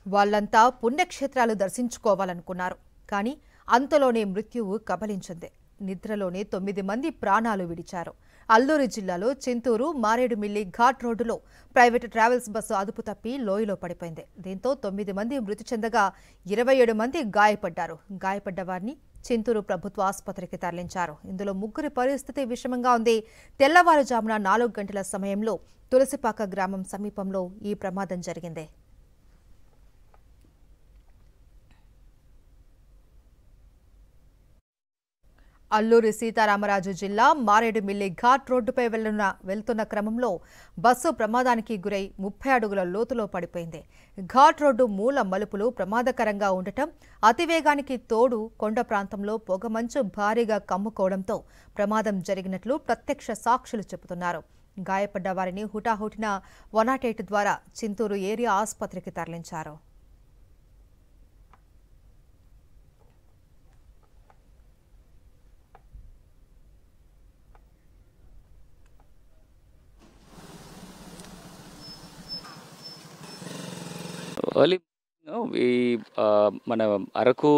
వాళ్ళంతా పుణ్యక్షేత్రాలు దర్శించుకోవాలనుకున్నారు. కానీ అంతలోనే మృత్యువు కబలించింది. నిద్రలోనే 9 మంది ప్రాణాలు విడిచారు. అల్లూరు జిల్లాలో చింతూరు మారేడుమిల్లి ఘాట్ రోడ్డులో ప్రైవేటు ట్రావెల్స్ బస్సు అదుపు తప్పి లోయలో పడిపోయింది. దీంతో 9 మంది మృతి చెందగా 27 మంది గాయపడ్డారు. గాయపడ్డ వారిని చింతూరు ప్రభుత్వ ఆసుపత్రికి తరలించారు. ఇందులో 3 పరిస్థితి విషమంగా ఉంది. తెల్లవారుజామున 4 గంటల సమయంలో తులసిపాక గ్రామం సమీపంలో ఈ ప్రమాదం జరిగింది. అల్లూరి సీతారామరాజు జిల్లా మారేడుమిల్లి ఘాట్ రోడ్డుపై వెళ్తున్న క్రమంలో బస్సు ప్రమాదానికి గురై 30 అడుగుల లోతులో పడిపోయింది. ఘాట్ రోడ్డు మూల మలుపులు ప్రమాదకరంగా ఉండటం, అతివేగానికి తోడు కొండ ప్రాంతంలో పొగమంచు భారీగా కమ్ముకోవడంతో ప్రమాదం జరిగినట్లు ప్రత్యక్ష సాక్షులు చెబుతున్నారు. గాయపడ్డ వారిని హుటాహుటిన 108 ద్వారా చింతూరు ఏరియా ఆసుపత్రికి తరలించారు. ఎర్లీ మన అరకు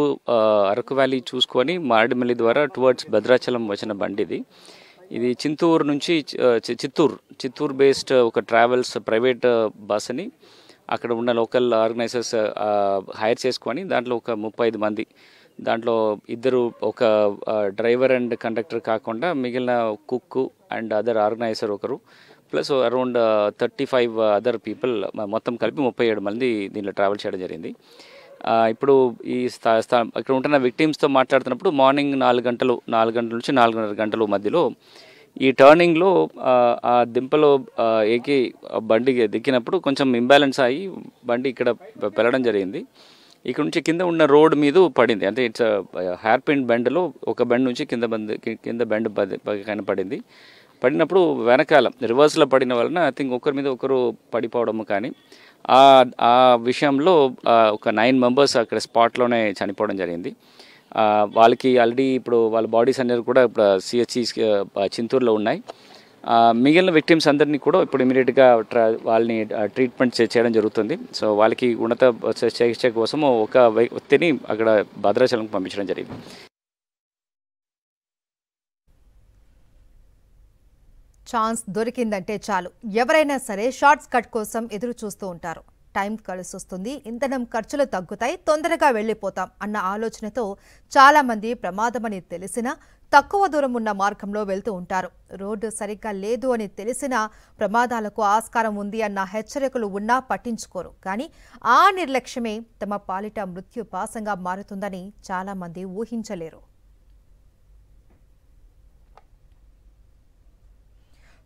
వ్యాలీ చూసుకొని మారేడుమిల్లి ద్వారా టువర్డ్స్ భద్రాచలం వచ్చిన బండి ఇది చింతూరు నుంచి చిత్తూరు బేస్డ్ ఒక ట్రావెల్స్ ప్రైవేట్ బస్ని అక్కడ ఉన్న లోకల్ ఆర్గనైజర్స్ హైర్ చేసుకొని దాంట్లో ఒక 35 మంది, దాంట్లో ఇద్దరు, ఒక డ్రైవర్ అండ్ కండక్టర్ కాకుండా మిగిలిన కుక్ అండ్ అదర్ ఆర్గనైజర్ ఒకరు, ప్లస్ అరౌండ్ 35 అదర్ పీపుల్, మొత్తం కలిపి 37 మంది దీనిలో ట్రావెల్ చేయడం జరిగింది. ఇప్పుడు ఈ ఇక్కడ ఉంటున్న విక్టిమ్స్తో మాట్లాడుతున్నప్పుడు మార్నింగ్ 4 గంటల నుంచి 4:30 గంటల మధ్యలో ఈ టర్నింగ్లో ఆ దింపలో బండి దిక్కినప్పుడు కొంచెం ఇంబ్యాలెన్స్ అయ్యి బండి ఇక్కడ పెరగడం జరిగింది. ఇక్కడ నుంచి కింద ఉన్న రోడ్ మీద పడింది. అంటే ఇట్స్ హెయిర్ పిన్ బెండ్లో ఒక బెండ్ నుంచి కింద బెండ్ పైన పడింది. పడినప్పుడు వెనకాల రివర్స్లో పడిన వలన ఐ థింక్ ఒకరి మీద ఒకరు పడిపోవడము, కానీ ఆ విషయంలో ఒక 9 మెంబర్స్ అక్కడ స్పాట్లోనే చనిపోవడం జరిగింది. వాళ్ళకి ఆల్రెడీ ఇప్పుడు వాళ్ళ బాడీస్ అనేది కూడా ఇప్పుడు సిహెచ్సి చింతూరులో ఉన్నాయి. మిగిలిన విక్టిమ్స్ అందరినీ కూడా ఇప్పుడు ఇమీడియట్గా వాళ్ళని ట్రీట్మెంట్ చేయడం జరుగుతుంది. సో వాళ్ళకి ఉన్నత చికిత్స కోసము ఒక వ్యక్తిని అక్కడ భద్రాచలంకి పంపించడం జరిగింది. ఛాన్స్ దొరికిందంటే చాలు ఎవరైనా సరే షార్ట్స్ కట్ కోసం ఎదురు చూస్తూ ఉంటారు. టైం కలిసొస్తుంది, ఇంధనం ఖర్చులు తగ్గుతాయి, తొందరగా వెళ్లిపోతాం అన్న ఆలోచనతో చాలా మంది ప్రమాదమని తెలిసినా తక్కువ దూరం ఉన్న మార్గంలో వెళ్తూ ఉంటారు. రోడ్డు సరిగ్గా లేదు అని తెలిసినా ప్రమాదాలకు ఆస్కారం ఉంది అన్న హెచ్చరికలు ఉన్నా పట్టించుకోరు. కానీ ఆ నిర్లక్ష్యమే తమ పాలిట మృత్యు పాసంగా మారుతుందని చాలా మంది ఊహించలేరు.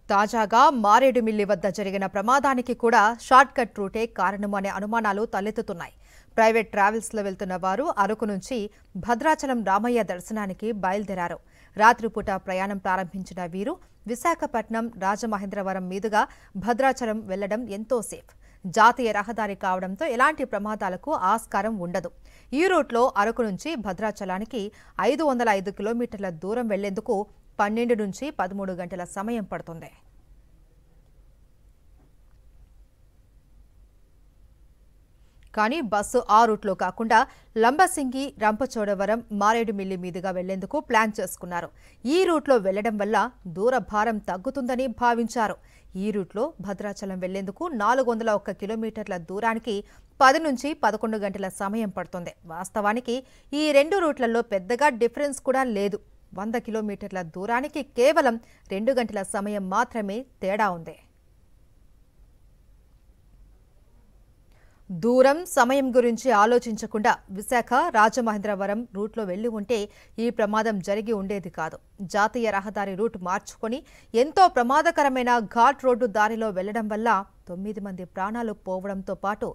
తాజాగా మారేడుమిల్లి వద్ద జరిగిన ప్రమాదానికి కూడా షార్ట్ కట్ రూటే కారణం అనే అనుమానాలు తలెత్తుతున్నాయి. ప్రైవేట్ ట్రావెల్స్లో వెళ్తున్న వారు అరకు నుంచి భద్రాచలం రామయ్య దర్శనానికి బయలుదేరారు. రాత్రిపూట ప్రయాణం ప్రారంభించిన వీరు విశాఖపట్నం, రాజమహేంద్రవరం మీదుగా భద్రాచలం వెళ్లడం ఎంతో సేఫ్. జాతీయ రహదారి కావడంతో ఎలాంటి ప్రమాదాలకు ఆస్కారం ఉండదు. ఈ రూట్లో అరకు నుంచి భద్రాచలానికి 505 కిలోమీటర్ల దూరం వెళ్లేందుకు 12 నుంచి 13 గంటల సమయం పడుతుంది. కానీ బస్సు ఆ రూట్లో కాకుండా లంబసింగి, రంపచోడవరం, మారేడుమిల్లి మీదుగా వెళ్లేందుకు ప్లాన్ చేసుకున్నారు. ఈ రూట్లో వెళ్లడం వల్ల దూర భారం తగ్గుతుందని భావించారు. ఈ రూట్లో భద్రాచలం వెళ్లేందుకు 401 కిలోమీటర్ల దూరానికి 10 నుంచి 11 గంటల సమయం పడుతుంది. వాస్తవానికి ఈ 2 రూట్లలో పెద్దగా డిఫరెన్స్ కూడా లేదు. 100 కిలోమీటర్ల దూరానికి కేవలం 2 గంటల సమయం మాత్రమే తేడా ఉంది. దూరం, సమయం గురించి ఆలోచించకుండా విశాఖ, రాజమహేంద్రవరం రూట్లో వెళ్లి ఉంటే ఈ ప్రమాదం జరిగి ఉండేది కాదు. జాతీయ రహదారి రూట్ మార్చుకొని ఎంతో ప్రమాదకరమైన ఘాట్ రోడ్డు దారిలో వెళ్లడం వల్ల 9 మంది ప్రాణాలు పోవడంతో పాటు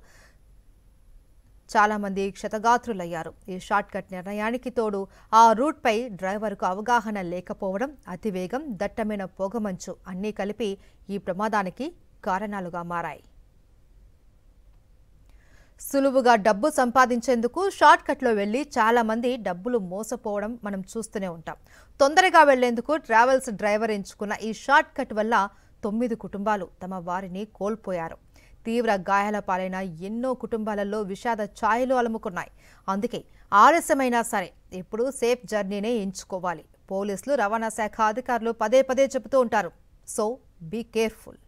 చాలా మంది క్షతగాత్రులయ్యారు. ఈ షార్ట్ కట్ నిర్ణయానికి తోడు ఆ రూట్పై డ్రైవర్కు అవగాహన లేకపోవడం, అతివేగం, దట్టమైన పొగమంచు అన్నీ కలిపి ఈ ప్రమాదానికి కారణాలుగా మారాయి. సులువుగా డబ్బు సంపాదించేందుకు షార్ట్ కట్లో వెళ్లి చాలా మంది డబ్బులు మోసపోవడం మనం చూస్తూనే ఉంటాం. తొందరగా వెళ్లేందుకు ట్రావెల్స్ డ్రైవర్ ఎంచుకున్న ఈ షార్ట్ కట్ వల్ల 9 కుటుంబాలు తమ వారిని కోల్పోయారు. తీవ్ర గాయాల పాలైన ఎన్నో కుటుంబాలలో విషాద ఛాయలు అలుముకున్నాయి. అందుకే ఆలస్యమైనా సరే ఎప్పుడూ సేఫ్ జర్నీనే ఎంచుకోవాలి. పోలీసులు, రవాణా శాఖ అధికారులు పదే పదే చెబుతూ ఉంటారు. So be careful.